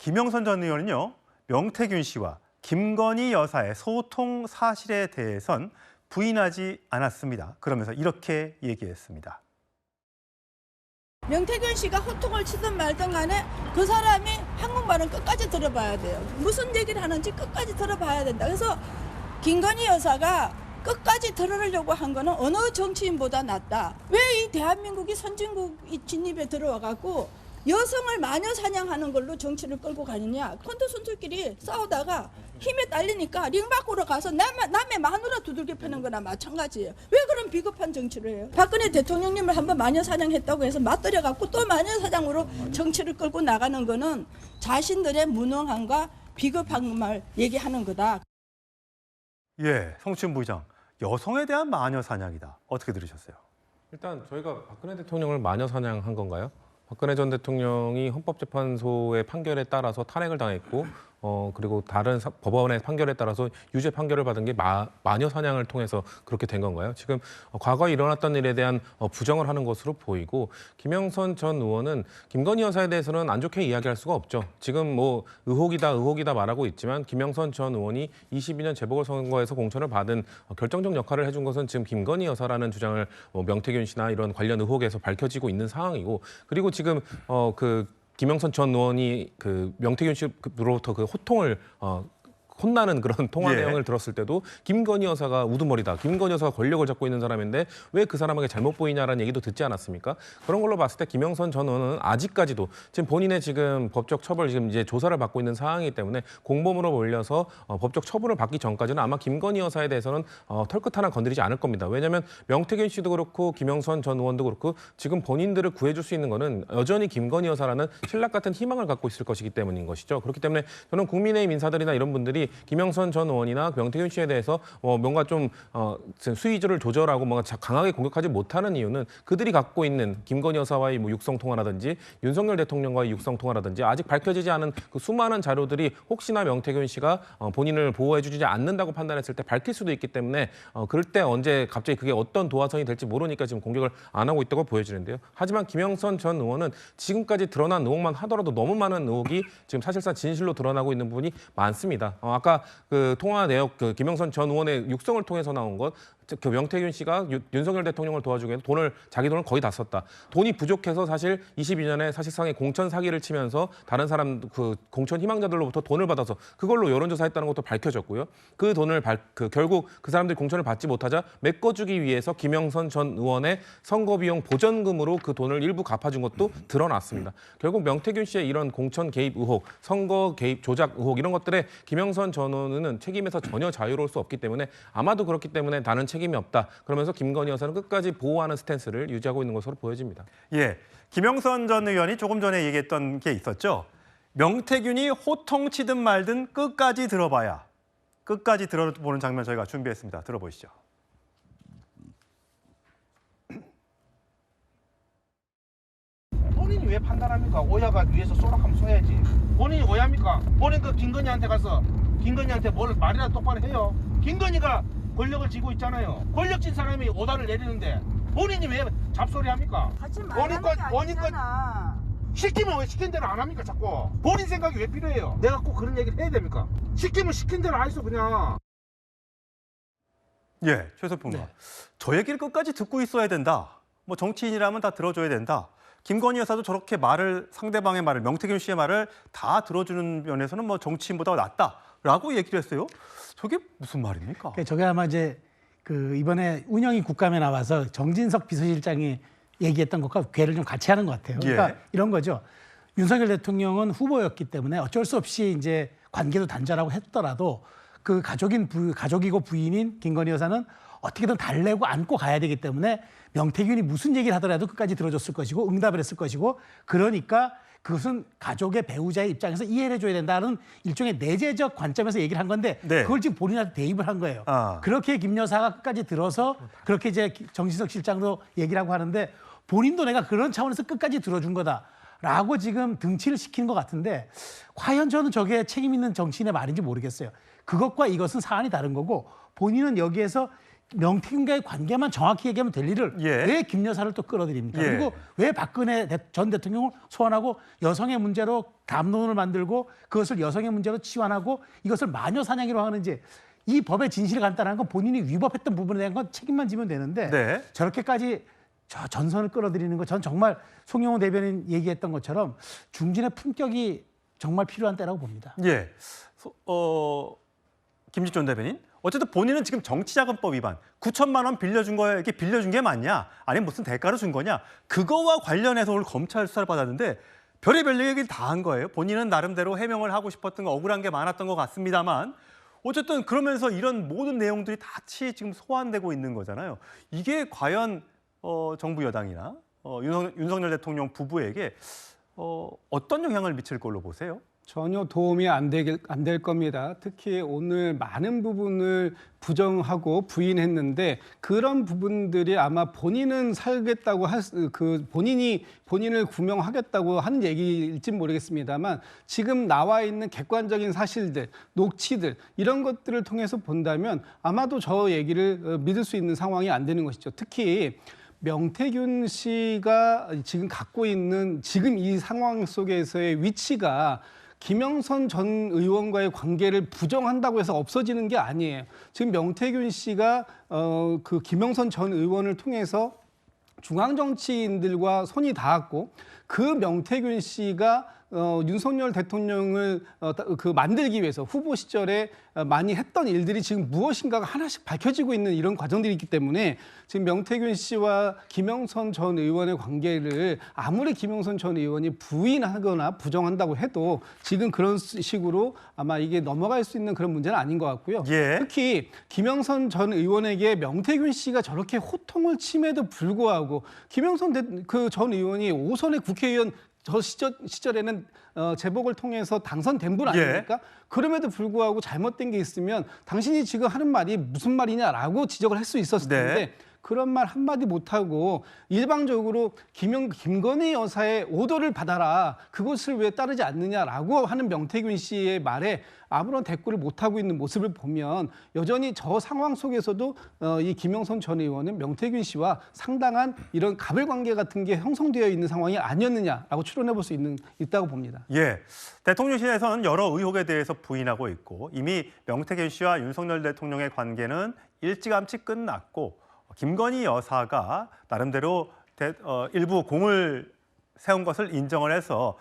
김영선 전 의원은요, 명태균 씨와 김건희 여사의 소통 사실에 대해선 부인하지 않았습니다. 그러면서 이렇게 얘기했습니다. 명태균 씨가 호통을 치든 말든 간에 그 사람이 한국말은 끝까지 들어봐야 돼요. 무슨 얘기를 하는지 끝까지 들어봐야 된다. 그래서 김건희 여사가 끝까지 들으려고 한 거는 어느 정치인보다 낫다. 왜 이 대한민국이 선진국 진입에 들어와갖고 여성을 마녀 사냥하는 걸로 정치를 끌고 가느냐. 컨트선수끼리 싸우다가 힘에 딸리니까 링 밖으로 가서 남의 마누라 두들겨 패는 거나 마찬가지예요. 왜 그런 비겁한 정치를 해요? 박근혜 대통령님을 한번 마녀 사냥했다고 해서 맞들여갖고 또 마녀 사냥으로 정치를 끌고 나가는 거는 자신들의 무능함과 비겁한 말 얘기하는 거다. 예, 성춘 부의장, 여성에 대한 마녀 사냥이다. 어떻게 들으셨어요? 일단 저희가 박근혜 대통령을 마녀 사냥한 건가요? 박근혜 전 대통령이 헌법재판소의 판결에 따라서 탄핵을 당했고 그리고 다른 법원의 판결에 따라서 유죄 판결을 받은 게 마녀 사냥을 통해서 그렇게 된 건가요? 지금 과거에 일어났던 일에 대한 부정을 하는 것으로 보이고, 김영선 전 의원은 김건희 여사에 대해서는 안 좋게 이야기할 수가 없죠. 지금 뭐 의혹이다 말하고 있지만 김영선 전 의원이 22년 재보궐선거에서 공천을 받은 결정적 역할을 해준 것은 지금 김건희 여사라는 주장을 명태균 씨나 이런 관련 의혹에서 밝혀지고 있는 상황이고, 그리고 지금 김영선 전 의원이 그 명태균 씨로부터 그 호통을 혼나는 그런 통화 내용을 들었을 때도 김건희 여사가 우두머리다. 김건희 여사가 권력을 잡고 있는 사람인데 왜 그 사람에게 잘못 보이냐라는 얘기도 듣지 않았습니까? 그런 걸로 봤을 때 김영선 전 의원은 아직까지도 지금 본인의 지금 법적 처벌 지금 이제 조사를 받고 있는 상황이기 때문에 공범으로 몰려서 법적 처분을 받기 전까지는 아마 김건희 여사에 대해서는 털끝 하나 건드리지 않을 겁니다. 왜냐하면 명태균 씨도 그렇고 김영선 전 의원도 그렇고 지금 본인들을 구해줄 수 있는 거는 여전히 김건희 여사라는 신락 같은 희망을 갖고 있을 것이기 때문인 것이죠. 그렇기 때문에 저는 국민의힘 인사들이나 이런 분들이 김영선 전 의원이나 명태균 씨에 대해서 뭔가 좀 수위를 조절하고 뭔가 강하게 공격하지 못하는 이유는 그들이 갖고 있는 김건희 여사와의 뭐 육성 통화라든지 윤석열 대통령과의 육성 통화라든지 아직 밝혀지지 않은 그 수많은 자료들이 혹시나 명태균 씨가 본인을 보호해주지 않는다고 판단했을 때 밝힐 수도 있기 때문에 그럴 때 언제 갑자기 그게 어떤 도화선이 될지 모르니까 지금 공격을 안 하고 있다고 보여지는데요. 하지만 김영선 전 의원은 지금까지 드러난 의혹만 하더라도 너무 많은 의혹이 지금 사실상 진실로 드러나고 있는 부분이 많습니다. 아까 그 통화 내역, 그 김영선 전 의원의 육성을 통해서 나온 것, 그 명태균 씨가 윤석열 대통령을 도와주기 위해서 자기 돈을 거의 다 썼다. 돈이 부족해서 사실 22년에 사실상의 공천 사기를 치면서 다른 사람 그 공천 희망자들로부터 돈을 받아서 그걸로 여론조사했다는 것도 밝혀졌고요. 그 돈을 결국 그 사람들이 공천을 받지 못하자 메꿔주기 위해서 김영선 전 의원의 선거비용 보전금으로 그 돈을 일부 갚아준 것도 드러났습니다. 결국 명태균 씨의 이런 공천 개입 의혹, 선거 개입 조작 의혹 이런 것들에 김영선 전 의원은 책임에서 전혀 자유로울 수 없기 때문에 아마도 그렇기 때문에 나는 책임이 없다. 그러면서 김건희 여사는 끝까지 보호하는 스탠스를 유지하고 있는 것으로 보여집니다. 예, 김영선 전 의원이 조금 전에 얘기했던 게 있었죠. 명태균이 호통치든 말든 끝까지 들어봐야. 끝까지 들어보는 장면 저희가 준비했습니다. 들어보시죠. 본인이 왜 판단합니까? 오야가 위에서 쏘락하면 쏘야지. 본인이 오야입니까? 본인 그 김건희한테 가서 김건희한테 뭘 말이라도 똑바로 해요. 김건희가 권력을 쥐고 있잖아요. 권력진 사람이 오다를 내리는데 본인이 왜 잡소리 합니까? 하지 말라는 게 아니잖아. 시키면 왜 시킨 대로 안 합니까? 자꾸 본인 생각이 왜 필요해요? 내가 꼭 그런 얘기를 해야 됩니까? 시키면 시킨 대로 하이소 그냥. 예, 최소평가. 저 얘기를 끝까지 듣고 있어야 된다. 뭐 정치인이라면 다 들어줘야 된다. 김건희 여사도 저렇게 상대방의 말을, 명태균 씨의 말을 다 들어주는 면에서는 뭐 정치인보다 낫다라고 얘기를 했어요. 저게 무슨 말입니까? 저게 아마 이제 그 이번에 운영위 국감에 나와서 정진석 비서실장이 얘기했던 것과 궤를 좀 같이 하는 것 같아요. 그러니까 이런 거죠. 윤석열 대통령은 후보였기 때문에 어쩔 수 없이 이제 관계도 단절하고 했더라도 그 가족이고 부인인 김건희 여사는 어떻게든 달래고 안고 가야 되기 때문에 명태균이 무슨 얘기를 하더라도 끝까지 들어줬을 것이고 응답을 했을 것이고, 그러니까 그것은 가족의 배우자의 입장에서 이해를 해줘야 된다는 일종의 내재적 관점에서 얘기를 한 건데 그걸 지금 본인한테 대입을 한 거예요. 그렇게 김 여사가 끝까지 들어서 그렇게 이제 정진석 실장도 얘기를 하고 하는데 본인도 내가 그런 차원에서 끝까지 들어준 거다라고 지금 등치를 시키는 것 같은데, 과연 저는 저게 책임 있는 정치인의 말인지 모르겠어요. 그것과 이것은 사안이 다른 거고, 본인은 여기에서 명태균과의 관계만 정확히 얘기하면 될 일을 예. 왜 김 여사를 또 끌어들입니까? 예. 그리고 왜 박근혜 전 대통령을 소환하고 여성의 문제로 담론을 만들고 그것을 여성의 문제로 치환하고 이것을 마녀 사냥이라고 하는지 이 법의 진실이 간단한 건 본인이 위법했던 부분에 대한 건 책임만 지면 되는데 네. 저렇게까지 저 전선을 끌어들이는 거 전 정말 송영호 대변인 얘기했던 것처럼 중진의 품격이 정말 필요한 때라고 봅니다. 예. 김진존 대변인. 어쨌든 본인은 지금 정치자금법 위반, 9천만 원 빌려준 거에 이게 빌려준 게 맞냐? 아니면 무슨 대가로 준 거냐? 그거와 관련해서 오늘 검찰 수사를 받았는데 별의별 얘기를 다 한 거예요. 본인은 나름대로 해명을 하고 싶었던 거 억울한 게 많았던 것 같습니다만 어쨌든 그러면서 이런 모든 내용들이 같이 지금 소환되고 있는 거잖아요. 이게 과연 정부 여당이나 윤석열 대통령 부부에게 어떤 영향을 미칠 걸로 보세요? 전혀 도움이 안 될 겁니다. 특히 오늘 많은 부분을 부정하고 부인했는데 그런 부분들이 아마 본인은 살겠다고 본인을 구명하겠다고 하는 얘기일진 모르겠습니다만 지금 나와 있는 객관적인 사실들, 녹취들 이런 것들을 통해서 본다면 아마도 저 얘기를 믿을 수 있는 상황이 안 되는 것이죠. 특히 명태균 씨가 지금 갖고 있는 지금 이 상황 속에서의 위치가 김영선 전 의원과의 관계를 부정한다고 해서 없어지는 게 아니에요. 지금 명태균 씨가 그 김영선 전 의원을 통해서 중앙 정치인들과 손이 닿았고 그 명태균 씨가 윤석열 대통령을 만들기 위해서 후보 시절에 많이 했던 일들이 지금 무엇인가가 하나씩 밝혀지고 있는 이런 과정들이 있기 때문에 지금 명태균 씨와 김영선 전 의원의 관계를 아무리 김영선 전 의원이 부인하거나 부정한다고 해도 지금 그런 식으로 아마 이게 넘어갈 수 있는 그런 문제는 아닌 것 같고요. 예. 특히 김영선 전 의원에게 명태균 씨가 저렇게 호통을 침에도 불구하고 김영선 전 의원이 5선의 국회의원 저 시절에는 재보궐 통해서 당선된 분 아닙니까? 예. 그럼에도 불구하고 잘못된 게 있으면 당신이 지금 하는 말이 무슨 말이냐라고 지적을 할 수 있었을 텐데 네. 그런 말 한마디 못하고 일방적으로 김건희 여사의 오더를 받아라. 그것을 왜 따르지 않느냐라고 하는 명태균 씨의 말에 아무런 대꾸를 못하고 있는 모습을 보면 여전히 저 상황 속에서도 이 김영선 전 의원은 명태균 씨와 상당한 이런 가불관계 같은 게 형성되어 있는 상황이 아니었느냐라고 추론해 볼 수 있다고 봅니다. 예, 대통령실에서는 여러 의혹에 대해서 부인하고 있고 이미 명태균 씨와 윤석열 대통령의 관계는 일찌감치 끝났고 김건희 여사가 나름대로 일부 공을 세운 것을 인정을 해서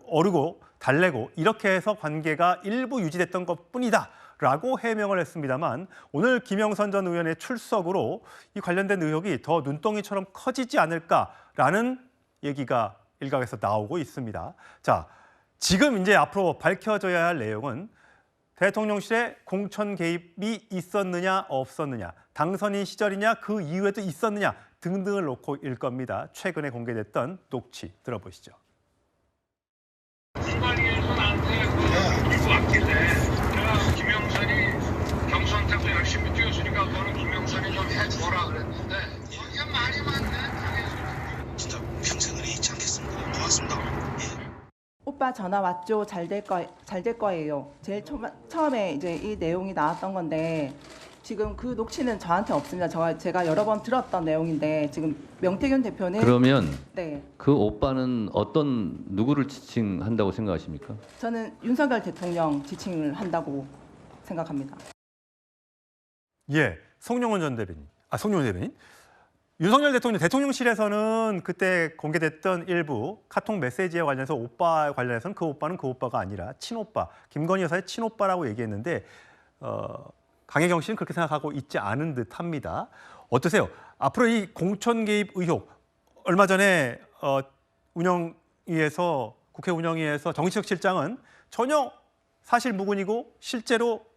어르고 달래고 이렇게 해서 관계가 일부 유지됐던 것뿐이다라고 해명을 했습니다만 오늘 김영선 전 의원의 출석으로 이 관련된 의혹이 더 눈덩이처럼 커지지 않을까라는 얘기가 일각에서 나오고 있습니다. 자, 지금 이제 앞으로 밝혀져야 할 내용은 대통령실에 공천 개입이 있었느냐 없었느냐, 당선인 시절이냐 그 이후에도 있었느냐 등등을 놓고 일 겁니다. 최근에 공개됐던 녹취 들어보시죠. 선관위에서 나한테 이거 왔길래 제가 김영선이 경선한테도 열심히 뛰었으니까 너는 김영선이 좀 해줘라 그랬는데 거기가 말이 많네. 진짜 평생을 잊지 않겠습니다. 고맙습니다. 예. 오빠 전화 왔죠? 잘 될 거예요. 제일 처음에 이제 이 내용이 나왔던 건데 지금 그 녹취는 저한테 없습니다. 제가 여러 번 들었던 내용인데 지금 명태균 대표는 그러면 네, 그 오빠는 누구를 지칭한다고 생각하십니까? 저는 윤석열 대통령 지칭을 한다고 생각합니다. 예, 송영호 대변인. 윤석열 대통령실에서는 그때 공개됐던 일부 카톡 메시지에 관련해서 오빠에 관련해서는 그 오빠는 그 오빠가 아니라 친오빠, 김건희 여사의 친오빠라고 얘기했는데 강혜경 씨는 그렇게 생각하고 있지 않은 듯합니다. 어떠세요? 앞으로 이 공천 개입 의혹 얼마 전에 국회 운영위에서 정치적 실장은 전혀 사실 무근이고 실제로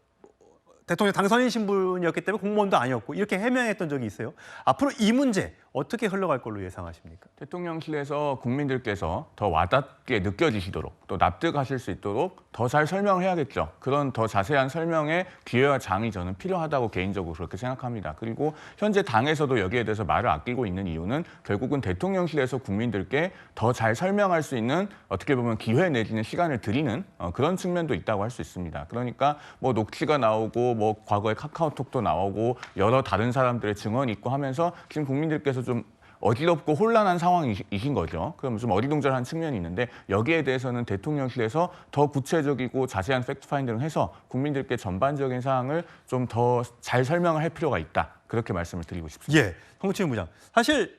대통령 당선인 신분이었기 때문에 공무원도 아니었고 이렇게 해명했던 적이 있어요. 앞으로 이 문제 어떻게 흘러갈 걸로 예상하십니까? 대통령실에서 국민들께서 더 와닿게 느껴지시도록 또 납득하실 수 있도록 더 잘 설명해야겠죠. 그런 더 자세한 설명의 기회와 장이 저는 필요하다고 개인적으로 그렇게 생각합니다. 그리고 현재 당에서도 여기에 대해서 말을 아끼고 있는 이유는 결국은 대통령실에서 국민들께 더 잘 설명할 수 있는 어떻게 보면 기회 내지는 시간을 드리는 그런 측면도 있다고 할 수 있습니다. 그러니까 뭐 녹취가 나오고 뭐 과거에 카카오톡도 나오고 여러 다른 사람들의 증언이 있고 하면서 지금 국민들께서 좀 어지럽고 혼란한 상황이신 거죠. 그럼 좀 어리둥절한 측면이 있는데 여기에 대해서는 대통령실에서 더 구체적이고 자세한 팩트파인딩을 해서 국민들께 전반적인 사항을 좀 더 잘 설명을 할 필요가 있다. 그렇게 말씀을 드리고 싶습니다. 예, 홍치훈 부장. 사실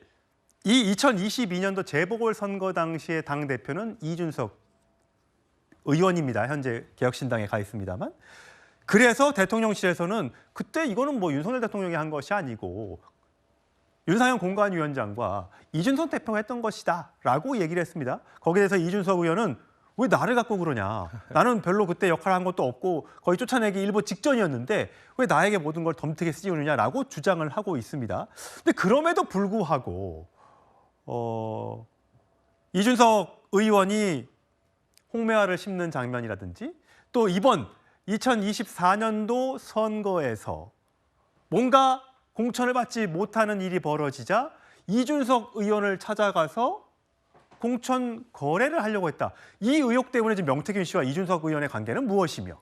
이 2022년도 재보궐선거 당시의 당대표는 이준석 의원입니다. 현재 개혁신당에 가 있습니다만. 그래서 대통령실에서는 그때 이거는 뭐 윤석열 대통령이 한 것이 아니고 윤상현 공관위원장과 이준석 대표가 했던 것이다 라고 얘기를 했습니다. 거기에 대해서 이준석 의원은 왜 나를 갖고 그러냐. 나는 별로 그때 역할을 한 것도 없고 거의 쫓아내기 일보 직전이었는데 왜 나에게 모든 걸 덤트게 쓰느냐라고 주장을 하고 있습니다. 근데 그럼에도 불구하고 이준석 의원이 홍매화를 심는 장면이라든지 또 이번 2024년도 선거에서 뭔가 공천을 받지 못하는 일이 벌어지자 이준석 의원을 찾아가서 공천 거래를 하려고 했다. 이 의혹 때문에 지금 명태균 씨와 이준석 의원의 관계는 무엇이며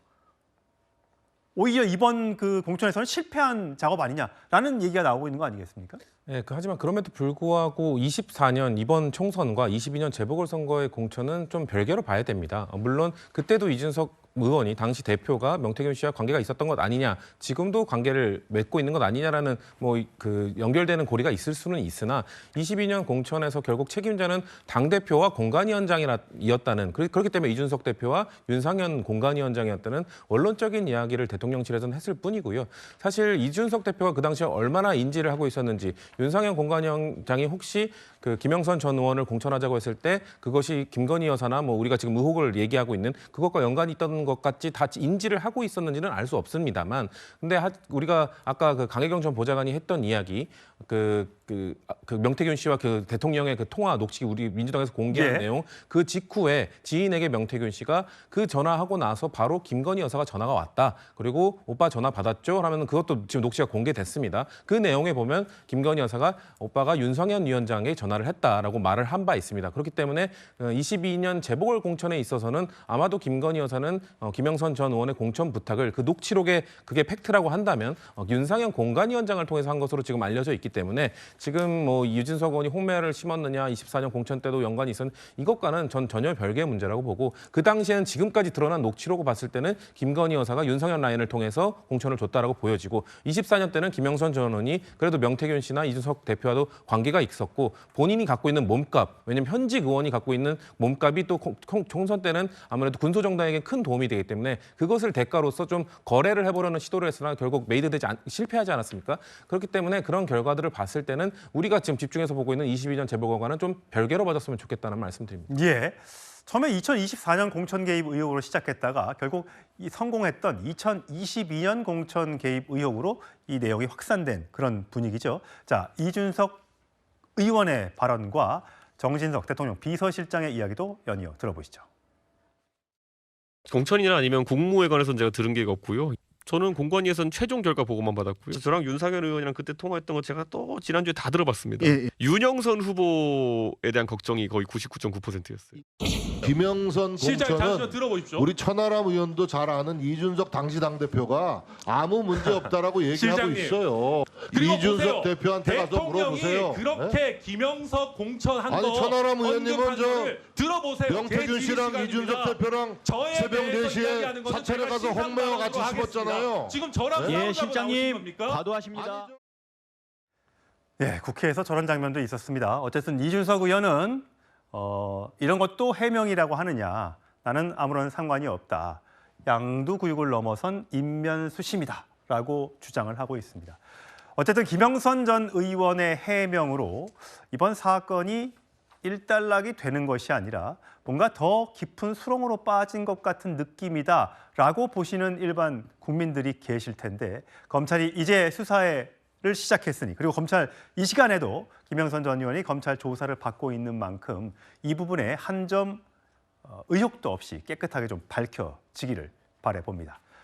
오히려 이번 그 공천에서는 실패한 작업 아니냐라는 얘기가 나오고 있는 거 아니겠습니까? 네, 하지만 그럼에도 불구하고 24년 이번 총선과 22년 재보궐선거의 공천은 좀 별개로 봐야 됩니다. 물론 그때도 이준석 의원이 당시 대표가 명태균 씨와 관계가 있었던 것 아니냐, 지금도 관계를 맺고 있는 것 아니냐라는 뭐 그 연결되는 고리가 있을 수는 있으나 22년 공천에서 결국 책임자는 당 대표와 공관위원장이었다는 그렇기 때문에 이준석 대표와 윤상현 공관위원장이었다는 원론적인 이야기를 대통령실에서는 했을 뿐이고요. 사실 이준석 대표가 그 당시에 얼마나 인지를 하고 있었는지 윤상현 공관위원장이 혹시 그 김영선 전 의원을 공천하자고 했을 때 그것이 김건희 여사나 뭐 우리가 지금 의혹을 얘기하고 있는 그것과 연관이 있던 것 같이 다 인지를 하고 있었는지는 알 수 없습니다만, 근데 우리가 아까 그 강혜경 전 보좌관이 했던 이야기, 그 명태균 씨와 그 대통령의 그 통화 녹취 우리 민주당에서 공개한 내용, 그 직후에 지인에게 명태균 씨가 그 전화하고 나서 바로 김건희 여사가 전화가 왔다. 그리고 오빠 전화 받았죠? 하면 그것도 지금 녹취가 공개됐습니다. 그 내용에 보면 김건희 여사가 오빠가 윤상현 위원장에 전화를 했다라고 말을 한 바 있습니다. 그렇기 때문에 22년 재보궐 공천에 있어서는 아마도 김건희 여사는 김영선 전 의원의 공천 부탁을 그 녹취록에 그게 팩트라고 한다면 윤상현 공관위원장을 통해서 한 것으로 지금 알려져 있기 때문에 지금 뭐 이준석 의원이 홍매화를 심었느냐 24년 공천 때도 연관이 있었는 이것과는 전 전혀 별개의 문제라고 보고, 그 당시에는 지금까지 드러난 녹취록을 봤을 때는 김건희 여사가 윤상현 라인을 통해서 공천을 줬다라고 보여지고 24년 때는 김영선 전 의원이 그래도 명태균 씨나 이준석 대표와도 관계가 있었고 본인이 갖고 있는 몸값, 왜냐하면 현직 의원이 갖고 있는 몸값이 또 총선 때는 아무래도 군소정당에게 큰 도움이 되기 때문에 그것을 대가로서 좀 거래를 해보려는 시도를 했으나 결국 실패하지 않았습니까? 그렇기 때문에 그런 결과들을 봤을 때는 우리가 지금 집중해서 보고 있는 22년 재보궐과는 좀 별개로 봐줬으면 좋겠다는 말씀드립니다. 예. 처음에 2024년 공천 개입 의혹으로 시작했다가 결국 성공했던 2022년 공천 개입 의혹으로 이 내용이 확산된 그런 분위기죠. 자, 이준석 의원의 발언과 정진석 대통령 비서실장의 이야기도 연이어 들어보시죠. 공천이나 아니면 국무에 관해서는 제가 들은 게 없고요. 저는 공관위에서는 최종 결과 보고만 받았고요. 저랑 윤상현 의원이랑 그때 통화했던 거 제가 또 지난주에 다 들어봤습니다. 예. 윤영선 후보에 대한 걱정이 거의 99.9%였어요. 김영선 공천은 들어보십시오. 우리 천하람 의원도 잘 아는 이준석 당시 당대표가 아무 문제 없다라고 얘기하고 있어요. 이준석 대표한테 가서 물어보세요. 그렇게 김영석 공천한 아니 거 천하람 의원님은 들어보세요. 명태균 씨랑 이준석 대표랑 새벽 4시에 사찰에 가서 홍매화 같이 심었잖아요. 지금 저랑 예, 실장님 과도하십니다. 네, 국회에서 저런 장면도 있었습니다. 어쨌든 이준석 의원은 이런 것도 해명이라고 하느냐. 나는 아무런 상관이 없다. 양두구육을 넘어선 인면수심이다라고 주장을 하고 있습니다. 어쨌든 김영선 전 의원의 해명으로 이번 사건이 일단락이 되는 것이 아니라 뭔가 더 깊은 수렁으로 빠진 것 같은 느낌이다라고 보시는 일반 국민들이 계실 텐데 검찰이 이제 수사에 시작했으니 그리고 검찰 이 시간에도 김영선 전 의원이 검찰 조사를 받고 있는 만큼 이 부분에 한 점 의혹도 없이 깨끗하게 좀 밝혀지기를 바라봅니다.